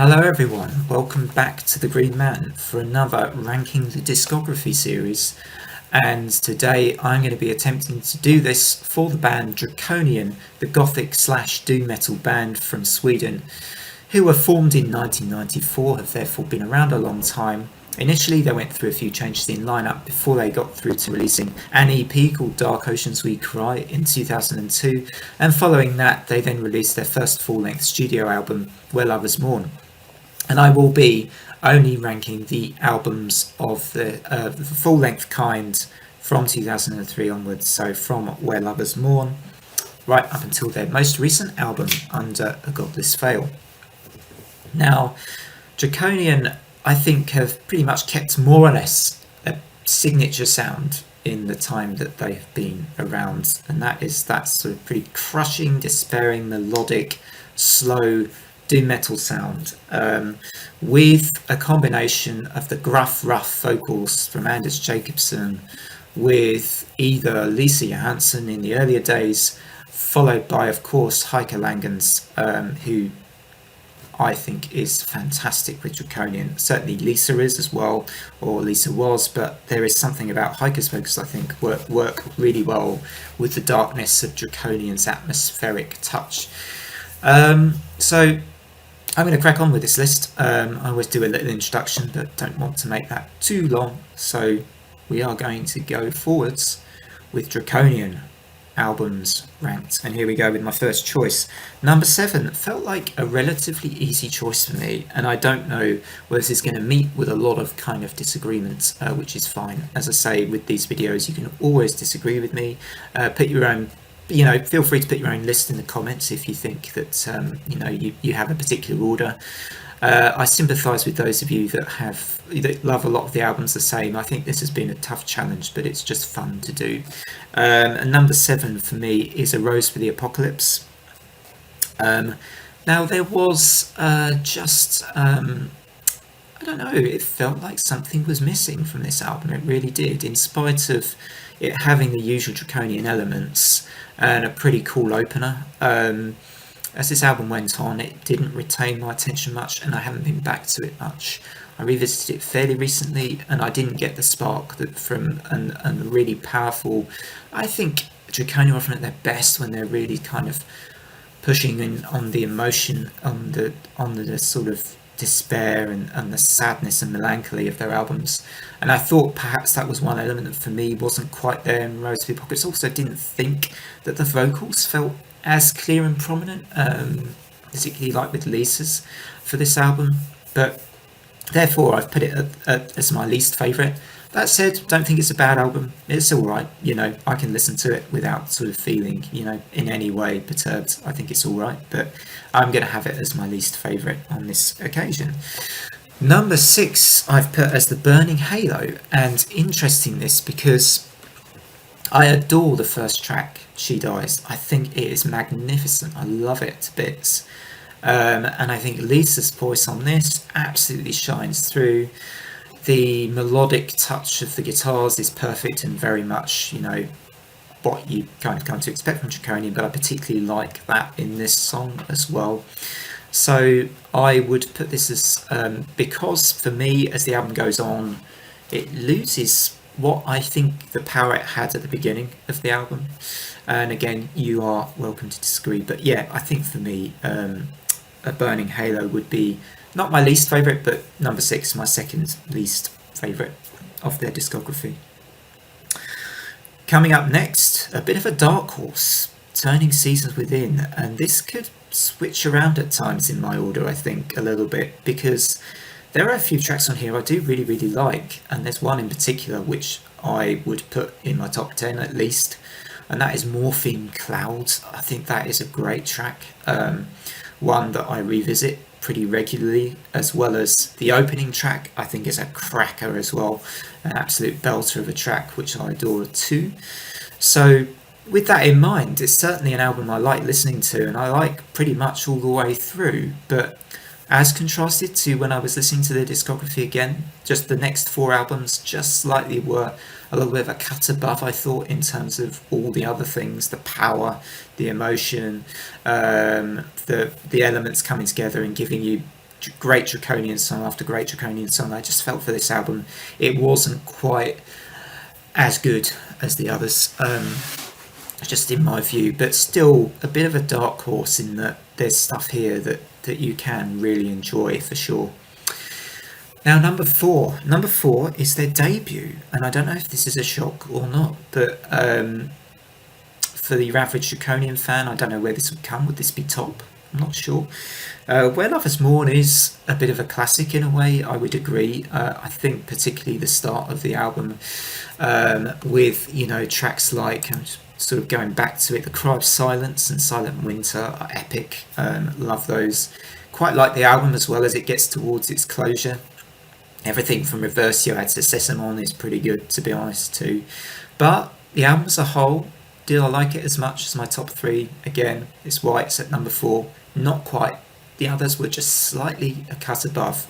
Hello everyone, welcome back to the Green Man for another Ranking the Discography series, and today I'm going to be attempting to do this for the band Draconian, the gothic slash doom metal band from Sweden, who were formed in 1994, have therefore been around a long time. Initially they went through a few changes in lineup before they got through to releasing an EP called Dark Oceans We Cry in 2002, and following that they then released their first full-length studio album, Where Lovers Mourn. And I will be only ranking the albums of the full-length kind from 2003 onwards, so from Where Lovers Mourn right up until their most recent album, Under a Godless Veil. Now, Draconian, I think, have pretty much kept more or less a signature sound in the time that they've been around, and that is that sort of pretty crushing, despairing, melodic, slow doom metal sound, with a combination of the gruff, rough vocals from Anders Jacobsen, with either Lisa Johansson in the earlier days, followed by, of course, Heike Langens, who I think is fantastic with Draconian. Certainly Lisa is as well, or Lisa was, but there is something about Heike's vocals I think work really well with the darkness of Draconian's atmospheric touch. So I'm going to crack on with this list. I always do a little introduction, but don't want to make that too long, so we are going to go forwards with Draconian albums ranked, and here we go with my first choice. Number 7 felt like a relatively easy choice for me, and I don't know whether this is going to meet with a lot of kind of disagreement, which is fine. As I say, with these videos you can always disagree with me. Put your own, feel free to put your own list in the comments if you think that you have a particular order. I sympathise with those of you that love a lot of the albums the same. I think this has been a tough challenge, but it's just fun to do. And number 7 for me is A Rose for the Apocalypse. Now there was I don't know, it felt like something was missing from this album. It really did, in spite of it having the usual Draconian elements and a pretty cool opener. As this album went on, it didn't retain my attention much, and I haven't been back to it much. I revisited it fairly recently, and I didn't get the spark from and really powerful. I think Draconian are often at their best when they're really kind of pushing in on the emotion, on the sort of despair and the sadness and melancholy of their albums. And I thought perhaps that was one element that for me wasn't quite there in Rose for the Apocalypse. Also didn't think that the vocals felt as clear and prominent, particularly like with Lisa's for this album, but therefore I've put it as my least favourite. That said, don't think it's a bad album. It's alright, I can listen to it without sort of feeling, in any way perturbed. I think it's alright, but I'm going to have it as my least favourite on this occasion. Number 6 I've put as The Burning Halo, and interesting this because I adore the first track, She Dies. I think it is magnificent. I love it to bits. And I think Lisa's voice on this absolutely shines through. The melodic touch of the guitars is perfect and very much, what you kind of come to expect from Draconian, but I particularly like that in this song as well. So I would put this as, because for me, as the album goes on, it loses what I think the power it had at the beginning of the album. And again, you are welcome to disagree, but yeah, I think for me, A Burning Halo would be not my least favourite, but number 6, my second least favourite of their discography. Coming up next, a bit of a dark horse, Turning Seasons Within, and this could switch around at times in my order, I think, a little bit, because there are a few tracks on here I do really, really like, and there's one in particular which I would put in my top 10 at least, and that is Morphine Clouds. I think that is a great track, one that I revisit pretty regularly, as well as the opening track I think is a cracker as well, an absolute belter of a track which I adore too. So with that in mind, it's certainly an album I like listening to, and I like pretty much all the way through, but as contrasted to when I was listening to their discography again, just the next 4 albums just slightly were a little bit of a cut above, I thought, in terms of all the other things, the power, the emotion, the elements coming together and giving you great Draconian song after great Draconian song. I just felt for this album it wasn't quite as good as the others, just in my view, but still a bit of a dark horse in that there's stuff here that you can really enjoy for sure. Now, number four is their debut, and I don't know if this is a shock or not, but for the average Draconian fan, I don't know where this would come. Would this be top? I'm not sure. Where Lovers Mourn is a bit of a classic in a way, I would agree. I think particularly the start of the album, with tracks like, I'm sort of going back to it, The Cry of Silence and Silent Winter are epic. Love those. Quite like the album as well as it gets towards its closure. Everything from Reversio to Sesamon is pretty good, to be honest, too. But the album as a whole, did I like it as much as my top three? Again, it's why it's at number 4. Not quite. The others were just slightly a cut above.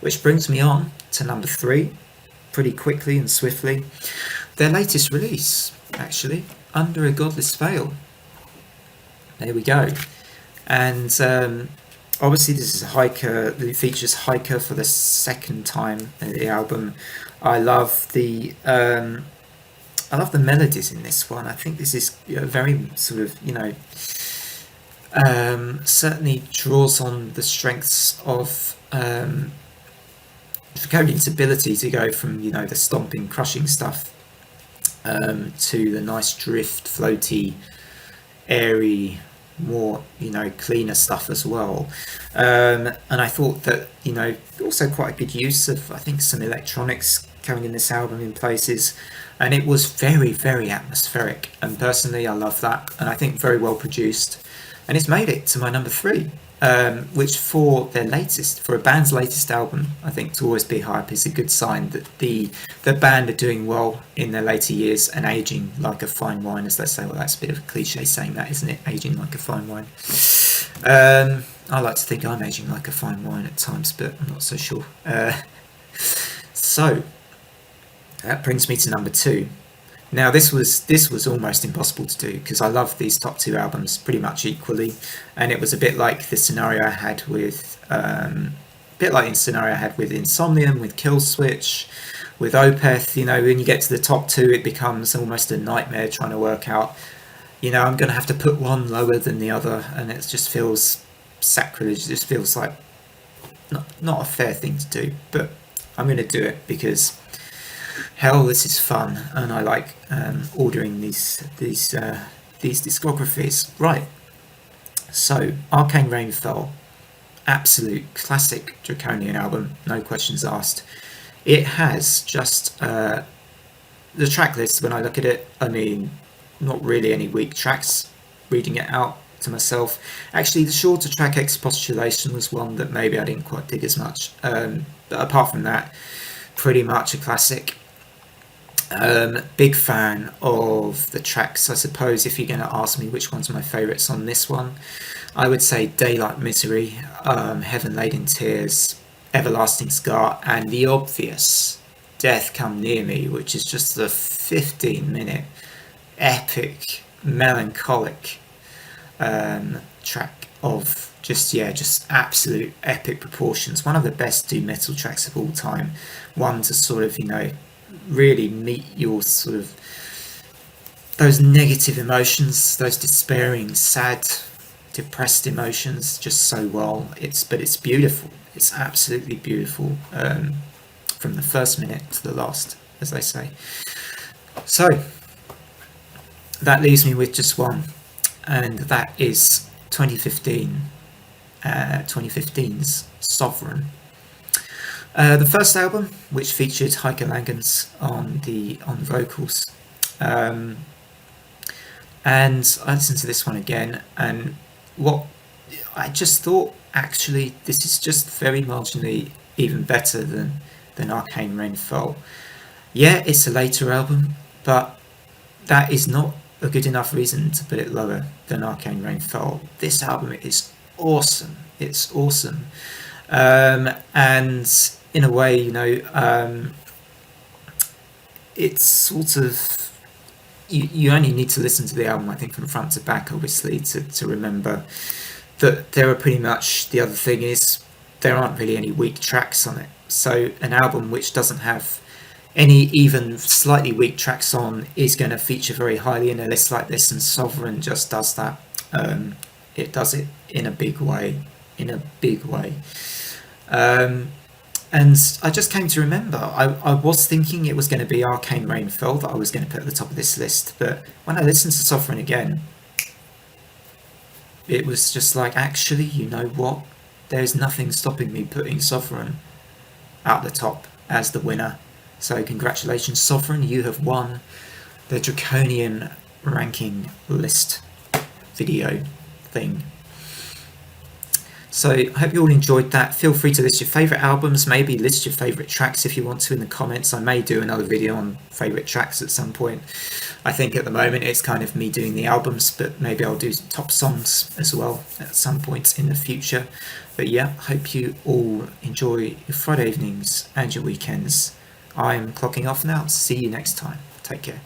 Which brings me on to number 3, pretty quickly and swiftly. Their latest release, actually, Under a Godless Veil. There we go. And obviously this is a Hiker. It features Hiker for the second time in the album. I love the melodies in this one. I think this is very sort of, certainly draws on the strengths of Draconian's ability to go from, the stomping, crushing stuff to the nice drift, floaty, airy, more cleaner stuff as well. And I thought that also quite a good use of, I think, some electronics coming in this album in places, and it was very, very atmospheric, and personally I love that, and I think very well produced, and it's made it to my number 3, which for a band's latest album, I think to always be high up is a good sign that the band are doing well in their later years and aging like a fine wine, as they say. Well, that's a bit of a cliche saying that, isn't it? Aging like a fine wine. I like to think I'm aging like a fine wine at times, but I'm not so sure. So that brings me to number 2. Now this was almost impossible to do because I love these top 2 albums pretty much equally, and it was a bit like the scenario I had with Insomnium, with Killswitch, with Opeth. When you get to the top 2, it becomes almost a nightmare trying to work out. I'm going to have to put one lower than the other, and it just feels sacrilege. It just feels like not a fair thing to do, but I'm going to do it because hell, this is fun, and I like ordering these discographies. Right, so Arcane Rainfall, absolute classic Draconian album, no questions asked. It has just the track list. When I look at it, I mean, not really any weak tracks. Reading it out to myself, actually, the shorter track Expostulation was one that maybe I didn't quite dig as much. But apart from that, pretty much a classic. Big fan of the tracks. I suppose if you're going to ask me which one's my favourites on this one, I would say Daylight Misery, Heaven Laid in Tears, Everlasting Scar, and the obvious Death Come Near Me, which is just the 15-minute epic, melancholic track of just absolute epic proportions. One of the best doom metal tracks of all time. One to sort of, really meet your sort of those negative emotions, those despairing, sad, depressed emotions just so well. It's beautiful. It's absolutely beautiful, from the first minute to the last, as they say. So that leaves me with just one, and that is 2015's Sovereign. The first album, which featured Heike Langens on the vocals, and I listened to this one again, and what I just thought, actually, this is just very marginally even better than Arcane Rainfall. Yeah, it's a later album, but that is not a good enough reason to put it lower than Arcane Rainfall. This album is awesome. It's awesome, and in a way, it's sort of, you only need to listen to the album, I think, from front to back, obviously, to remember that there are pretty much, the other thing is, there aren't really any weak tracks on it. So an album which doesn't have any even slightly weak tracks on is going to feature very highly in a list like this, and Sovereign just does that. It does it in a big way, and I just came to remember, I was thinking it was going to be Arcane Rainfall that I was going to put at the top of this list, but when I listened to Sovereign again, it was just like, actually, you know what? There's nothing stopping me putting Sovereign at the top as the winner. So congratulations, Sovereign, you have won the Draconian ranking list video thing. So I hope you all enjoyed that. Feel free to list your favourite albums, maybe list your favourite tracks if you want to in the comments. I may do another video on favourite tracks at some point. I think at the moment it's kind of me doing the albums, but maybe I'll do top songs as well at some point in the future. But yeah, hope you all enjoy your Friday evenings and your weekends. I'm clocking off now. See you next time. Take care.